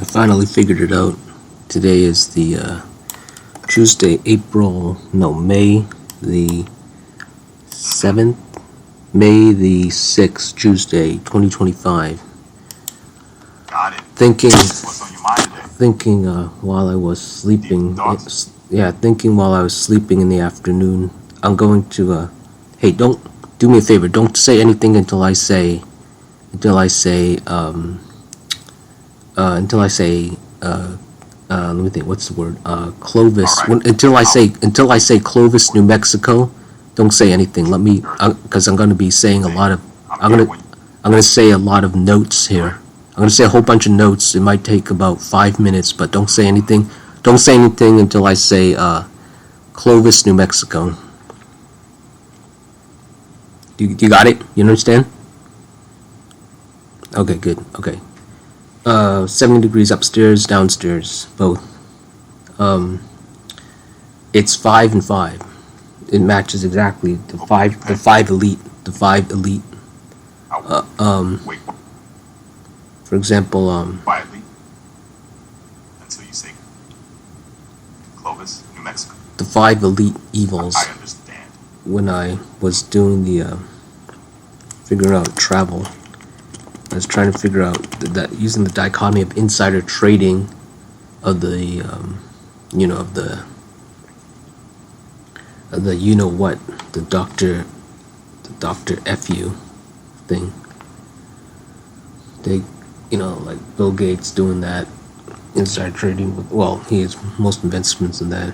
I finally figured it out. Today is the May the 7th, May the 6th, Tuesday, 2025. Got it. Thinking What's on your mind today? while I was sleeping. Thoughts? Thinking while I was sleeping in the afternoon. I'm going to, hey, don't, do me a favor, don't say anything until I say, let me think, what's the word? Clovis. All right. Until I say Clovis, New Mexico, don't say anything. Let me, because I'm going to be saying a lot of, I'm going to say a lot of notes here. I'm going to say a whole bunch of notes. It might take about 5 minutes, but don't say anything. Don't say anything until I say Clovis, New Mexico. You got it? You understand? Okay, good. Okay. 70 degrees upstairs, downstairs, both. It's 5 and 5. It matches exactly the five elite. Wait, For example, quietly until you say Clovis, New Mexico. the 5 elite evils. I understand. When I was doing the figure out travel, I was trying to figure out that using the dichotomy of insider trading of the the Dr. FU thing. They, like Bill Gates doing that insider trading with, well, he has most investments in that.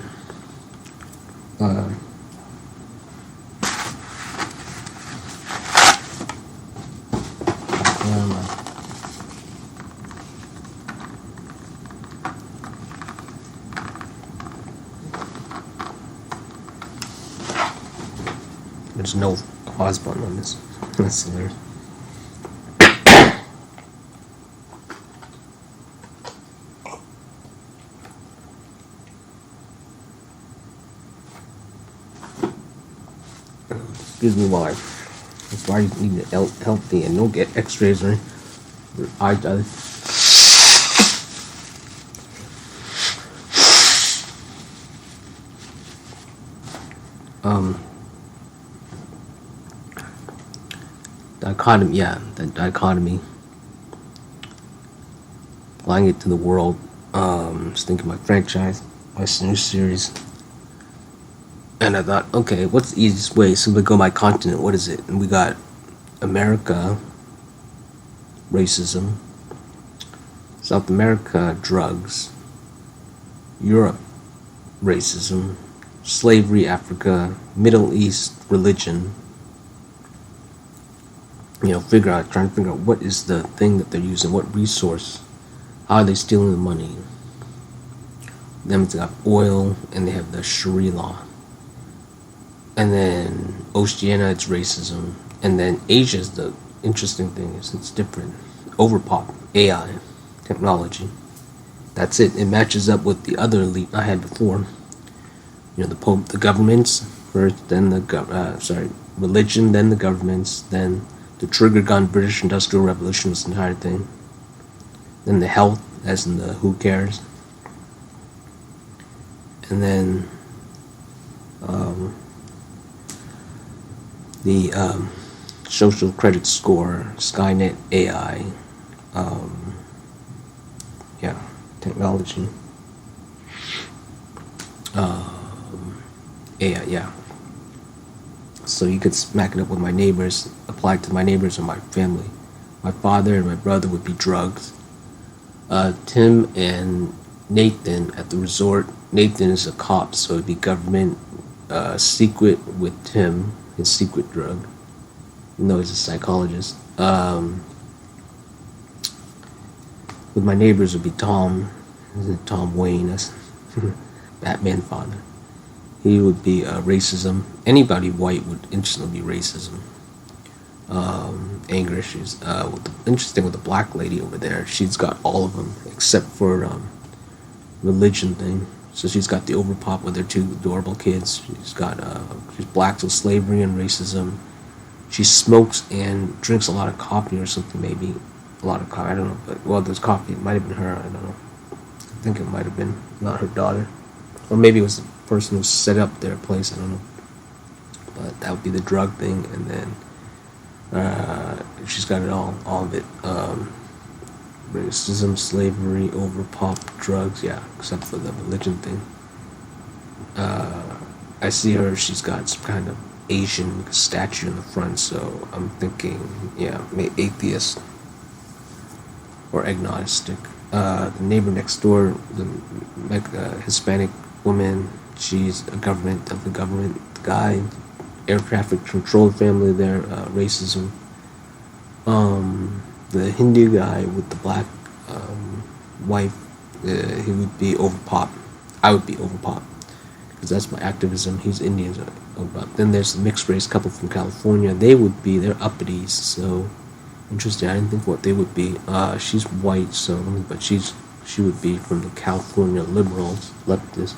There's no pause button on this. That's hilarious. Excuse me while that's why you need to healthy and don't get x-rays or eye. Dichotomy, the dichotomy. Applying it to the world. Just thinking my franchise, my new series. And I thought, okay, what's the easiest way? So we go by continent, what is it? And we got America, racism. South America, drugs. Europe, racism. Slavery, Africa. Middle East, religion. Trying to figure out what is the thing that they're using, what resource, how are they stealing the money. Then it's got oil, and they have the Sharia law. And then Oceania, it's racism. And then Asia's the interesting thing is it's different. Overpop, AI, technology. That's it. It matches up with the other elite I had before. The governments first, then religion, then the governments, then the trigger gun, British Industrial Revolution was the entire thing. Then the health, as in the who cares. And then the social credit score, Skynet, AI, technology. AI, So you could smack it up with my neighbors, apply it to my neighbors and my family. My father and my brother would be drugs. Tim and Nathan at the resort. Nathan is a cop, so it'd be government. Secret with Tim, his secret drug. No, he's a psychologist. With my neighbors would be Tom. Tom Wayne, that's Batman father. He would be racism. Anybody white would instantly be racism. Anger issues. Interesting with the black lady over there. She's got all of them except for religion thing. So she's got the overpop with her 2 adorable kids. She's black, so slavery and racism. She smokes and drinks a lot of coffee or something maybe. a lot of coffee. I don't know, but well, there's coffee. It might have been her. I don't know. I think it might have been not her daughter, or maybe it was the person who set up their place. I don't know. But that would be the drug thing, and then she's got it all of it. Racism, slavery, overpop, drugs, yeah, except for the religion thing. I see her, she's got some kind of Asian statue in the front, so I'm thinking, yeah, atheist or agnostic. The neighbor next door, the Hispanic woman, she's a government guy, air traffic control family there, racism. The Hindu guy with the black wife, he would be overpop. I would be overpop, because that's my activism. He's Indian. Then there's the mixed race couple from California. They're uppities. So interesting. I didn't think what they would be. She's white, but she would be from the California liberals, leftists.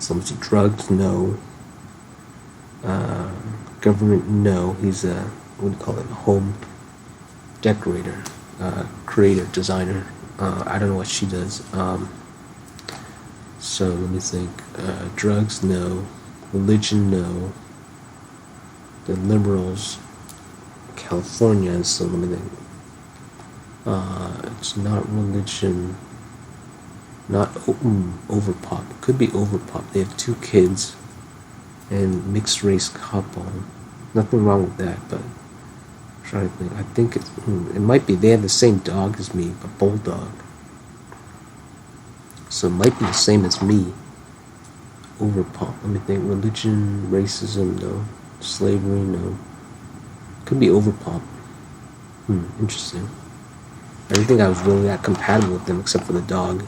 So much drugs, no. Government, no. He's a, what do you call it, a home decorator, creator, designer. I don't know what she does. So let me think. Drugs, no. Religion, no. The liberals, California, so let me think. It's not religion. Not overpop. It could be overpop. They have 2 kids and mixed race couple. Nothing wrong with that, but I'm trying to think. I think it might be. They have the same dog as me, a bulldog. So it might be the same as me. Overpop. Let me think. Religion, racism, no. Slavery, no. Could be overpop. Interesting. I didn't think I was really that compatible with them, except for the dog.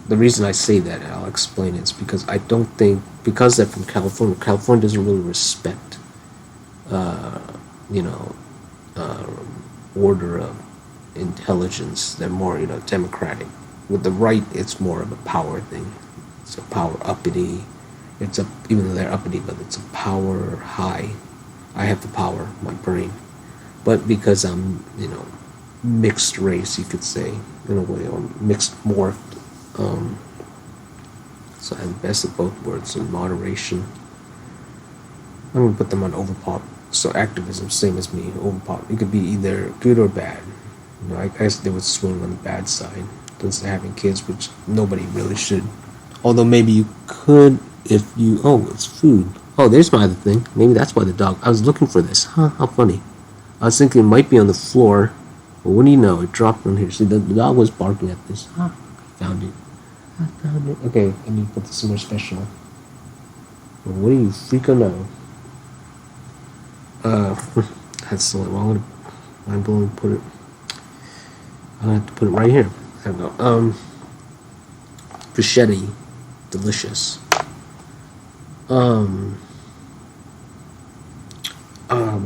The reason I say that, I'll explain it, is because I don't think, because they're from California, California doesn't really respect, order of intelligence. They're more, democratic. With the right, it's more of a power thing. It's a power uppity. Even though they're uppity, but it's a power high. I have the power, my brain. But because I'm, mixed race, you could say, in a way, or mixed morphed. So I have the best of both worlds in moderation. I'm going to put them on overpop. So activism, same as me, overpop. It could be either good or bad. I guess they would swing on the bad side, since they're having kids, which nobody really should. Although maybe you could if you... Oh, it's food. Oh, there's my other thing. Maybe that's why the dog... I was looking for this. Huh, how funny. I was thinking it might be on the floor. But what do you know? It dropped on here. See, the dog was barking at this. Huh, I found it. Okay, I need to put this somewhere special. Well, what do you freaking know? That's so long. I'm going to put it... I'm going to have to put it right here. There we go. Fischetti. Delicious. What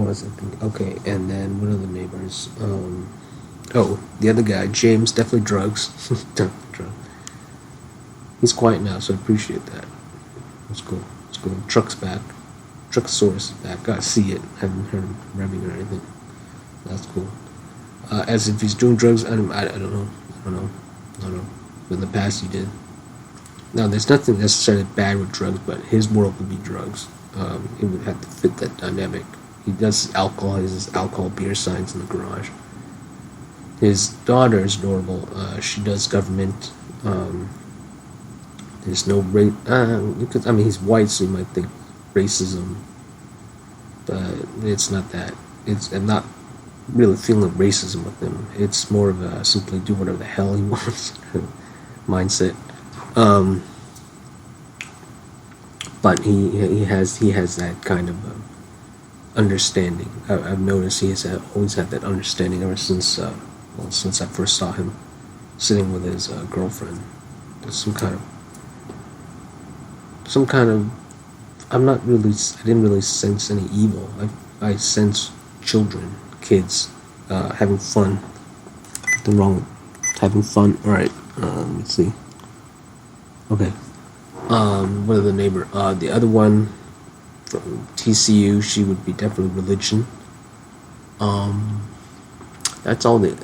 was I thinking? Okay, and then what are the neighbors? The other guy, James, definitely drugs. Definitely. He's quiet now, so I appreciate that. That's cool. It's cool. Truck's back. Truckosaurus is back. Gotta see it. Haven't heard him revving or anything. That's cool. As if he's doing drugs, I don't know. But in the past he did. Now, there's nothing necessarily bad with drugs, but his world would be drugs. It would have to fit that dynamic. He does alcohol. He has alcohol beer signs in the garage. His daughter is adorable. She does government. There's no race. He's white, so you might think racism, but it's not that. I'm not really feeling racism with him. It's more of a simply do whatever the hell he wants mindset. But he has that kind of understanding. I've noticed he has always had that understanding ever since I first saw him sitting with his girlfriend. There's some kind of I didn't really sense any evil. I sense children, kids, having fun. Nothing wrong with having fun. Alright, let's see. Okay. What are the neighbor? The other one, TCU, she would be definitely religion. That's all the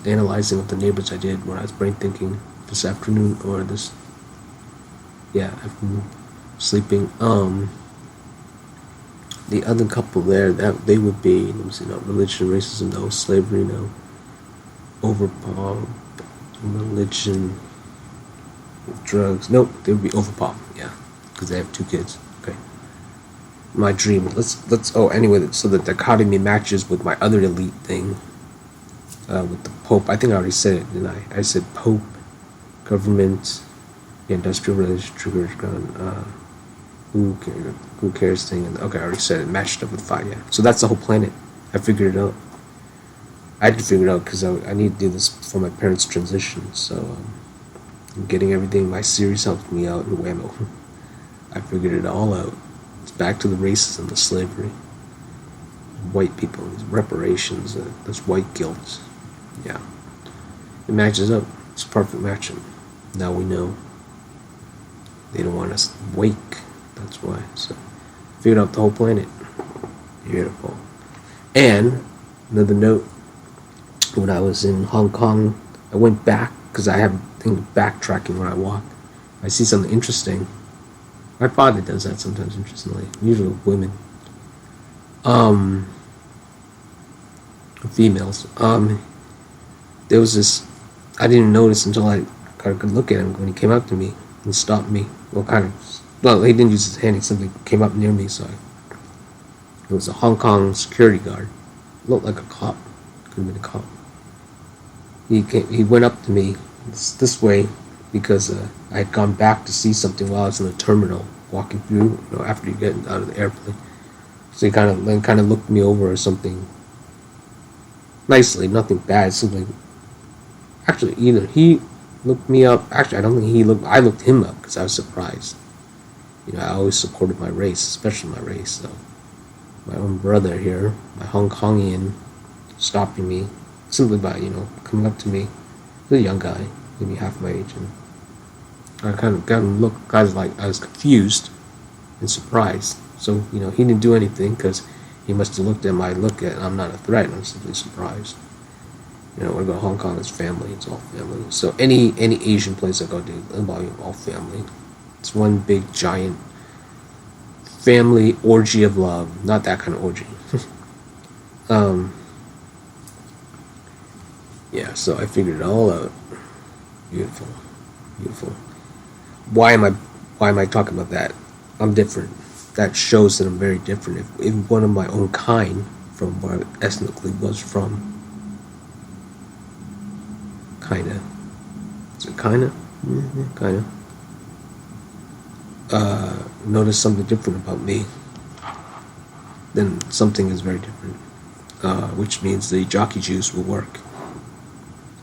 analyzing of the neighbors I did when I was brain thinking this afternoon, or this, yeah, afternoon, sleeping. The other couple there, that they would be, let me see, no, religion, racism, no, slavery, no, overpower, religion, drugs, nope, they would be overpower, yeah, because they have 2 kids. Okay, my dream. Let's. Oh, anyway, so the dichotomy matches with my other elite thing, with the Pope. I think I already said it, didn't I? I said Pope, government, the industrial relations, triggers, who cares thing. And okay, I already said it. Matched up with 5. Yeah. So that's the whole planet. I figured it out. I had to figure it out because I need to do this for my parents' transition. So I'm getting everything. My series helped me out, and whammo, I figured it all out. It's back to the racism, the slavery, white people, reparations, this white guilt. Yeah, it matches up. It's a perfect matchup. Now we know they don't want us awake. That's why. So figured out the whole planet. Beautiful. And another note: when I was in Hong Kong, I went back because I have a thing of backtracking when I walk. I see something interesting. My father does that sometimes, interestingly. Usually with women. Females. There was this, I didn't notice until I got a good look at him when he came up to me and stopped me. Well, he didn't use his hand, he simply came up near me, so it was a Hong Kong security guard. Looked like a cop. Could have been a cop. He went up to me this way because I had gone back to see something while I was in the terminal, walking through, after you get out of the airplane. So he kind of looked me over or something, nicely, nothing bad, something. Actually, either he looked me up. Actually, I don't think he looked. I looked him up because I was surprised. I always supported my race, especially my race. So my own brother here, my Hong Kongian, stopping me simply by coming up to me. He's a young guy, maybe half my age, and I kind of got him look. I was confused and surprised. So he didn't do anything because he must have looked at my look at. I'm not a threat. I'm simply surprised. When I go to Hong Kong, it's family. It's all family. So any Asian place I go to, it's all family. It's one big giant family orgy of love. Not that kind of orgy. Yeah. So I figured it all out. Beautiful, beautiful. Why am I talking about that? I'm different. That shows that I'm very different. If one of my own kind, from where I ethnically was from, kinda. Is it kinda? Mm-hmm, kinda. Notice something different about me, then something is very different. Which means the jockey juice will work.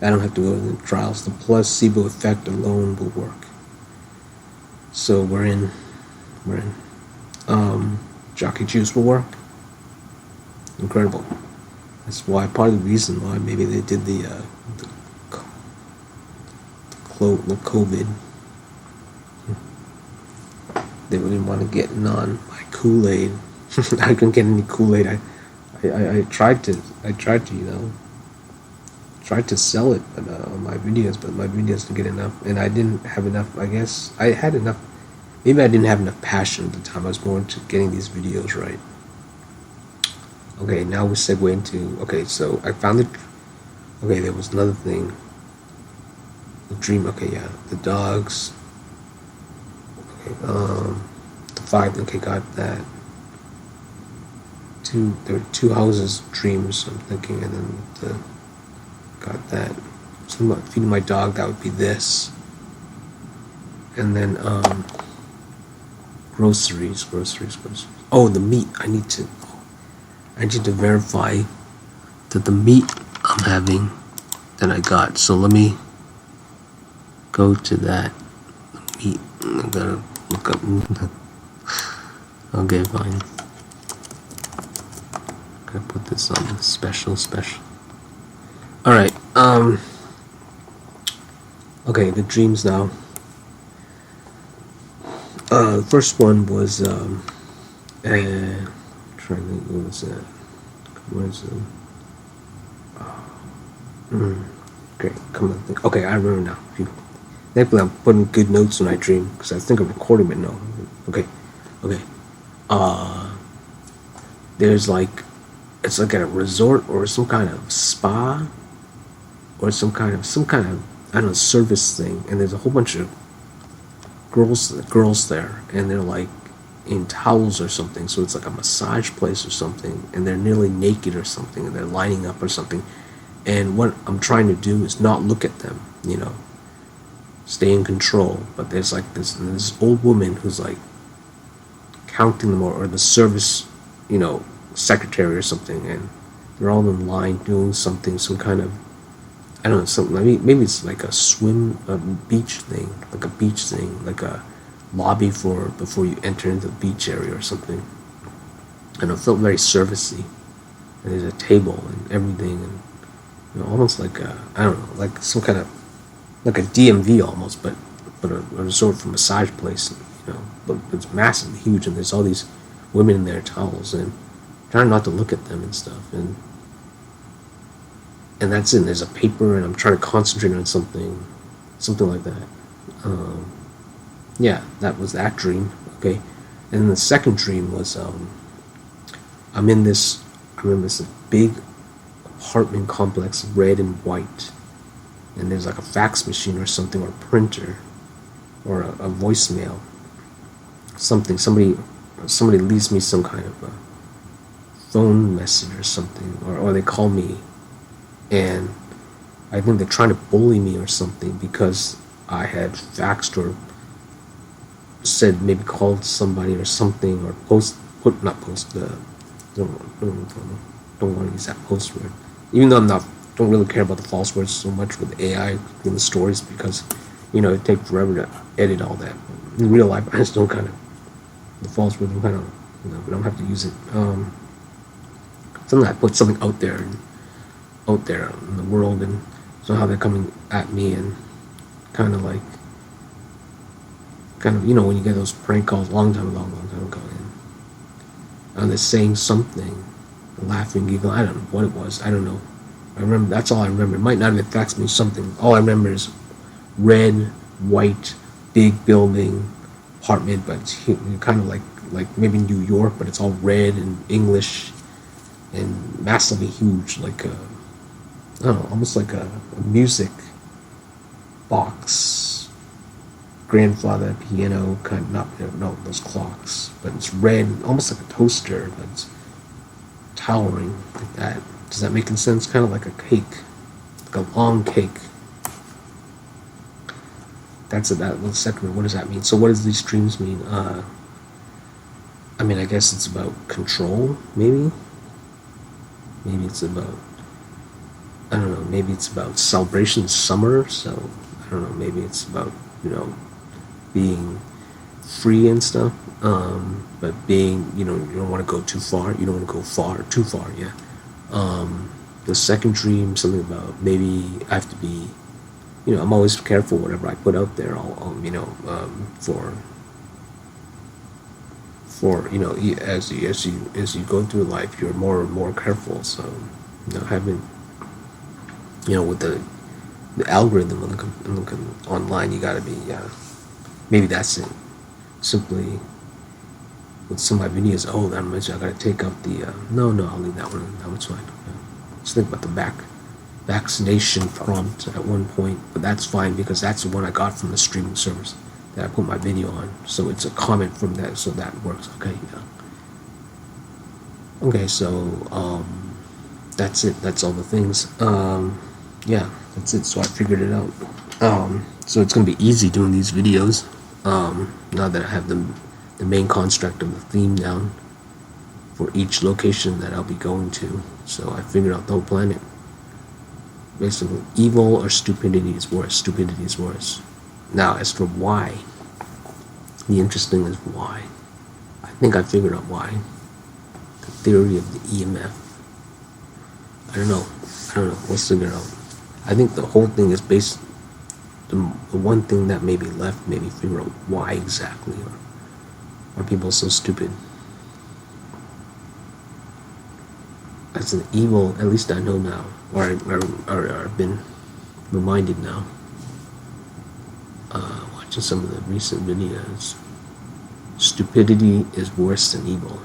I don't have to go to the trials. The placebo effect alone will work. So we're in. Jockey juice will work. Incredible. That's why part of the reason why maybe they did the COVID. They didn't want to get on my Kool-Aid. I couldn't get any Kool-Aid. I tried to tried to sell it on my videos, but my videos didn't get enough, and I didn't have enough. I guess I had enough. Maybe I didn't have enough passion at the time. I was more into getting these videos right. Okay, now we segue into. Okay, so I found it. Okay, there was another thing. The dream. Okay, yeah, the dogs. Okay, the 5. Okay, got that. There were 2 houses, dreams. I'm thinking, and then got that. So feeding my dog. That would be this. And then groceries. Oh, the meat. I need to verify that the meat I'm having that I got. So let me go to that meat. I gotta look up. Okay, fine. Gotta put this on the special. Alright, okay, the dreams now. The first one was trying to think, what was that? Okay, come on, think. Okay, I remember now. Thankfully, I'm putting good notes when I dream because I think I'm recording it now. Okay. There's like, it's like at a resort or some kind of spa or some kind of I don't know, service thing, and there's a whole bunch of girls there, and they're like in towels or something, so it's like a massage place or something, and they're nearly naked or something, and they're lining up or something. And what I'm trying to do is not look at them, stay in control. But there's like this old woman who's like counting them, or the service, secretary or something, and they're all in line doing something, some kind of, I don't know, something. Maybe it's like a beach thing, like a lobby for before you enter into the beach area or something. And it felt very servicey. And there's a table and everything, and almost like I don't know, like some kind of like a DMV almost, but a resort for massage place, but it's massive, huge, and there's all these women in their towels, and trying not to look at them and stuff, and that's it. And there's a paper, and I'm trying to concentrate on something like that. Yeah, that was that dream. Okay, and then the second dream was I'm in this big apartment complex, red and white, and there's like a fax machine or something, or a printer, or a voicemail, something. Somebody leaves me some kind of a phone message or something, or they call me, and I think they're trying to bully me or something because I had faxed or said, maybe called somebody or something, or don't want to use that post word, even though don't really care about the false words so much with AI in the stories, because it takes forever to edit all that. In real life, I just don't the false words, we don't have to use it. Something I put something out there in the world, and somehow they're coming at me, and kind of when you get those prank calls long time ago, and they're saying something, laughing, giggling, I don't know what it was, I don't know. I remember, that's all I remember. It might not have affected me something. All I remember is red, white, big building, apartment, but it's kind of like maybe New York, but it's all red and English and massively huge, like I don't know, almost like a music box, grandfather piano kind of, not those clocks, but it's red, almost like a toaster, but it's towering like that. Does that make sense? Kind of like a cake, like a long cake. That's that. The second one. What does that mean? So what does these dreams mean? I guess it's about control, maybe. Maybe it's about, I don't know, maybe it's about celebration summer, so I don't know, maybe it's about, being free and stuff, but being, you don't want to go too far, you don't want to go too far, yeah. The second dream, something about maybe I have to be, I'm always careful whatever I put out there, as you go through life, you're more and more careful. So, having, with the algorithm looking online, you gotta be, maybe that's it. Simply, with some of my videos, I gotta take out the, no, I'll leave that one, that one's fine. Just think about the vaccination prompt at one point, but that's fine because that's the one I got from the streaming service that I put my video on, so it's a comment from that, so that works. Okay, yeah. Okay, so that's it. That's all the things. Yeah, that's it. So I figured it out. So it's gonna be easy doing these videos. Now that I have the main construct of the theme down for each location that I'll be going to. So I figured out the whole planet. Basically, evil or stupidity is worse. Stupidity is worse. Now, as for why, the interesting is why. I think I figured out why. The theory of the EMF. I don't know. Let's figure it out. I think the whole thing is based. The one thing that may be left, maybe figure out why exactly, or Are people so stupid? That's an evil, at least I know now, or I've been reminded now. Watching some of the recent videos. Stupidity is worse than evil.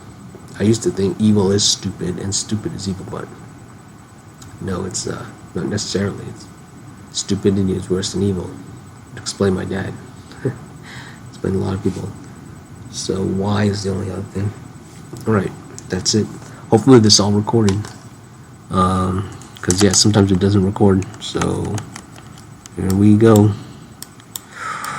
I used to think evil is stupid and stupid is evil, but no, it's not necessarily. Stupidity is worse than evil. To explain my dad. Explain a lot of people. So why is the only other thing. Alright, that's it. Hopefully this is all recorded. Because yeah, sometimes it doesn't record. So here we go.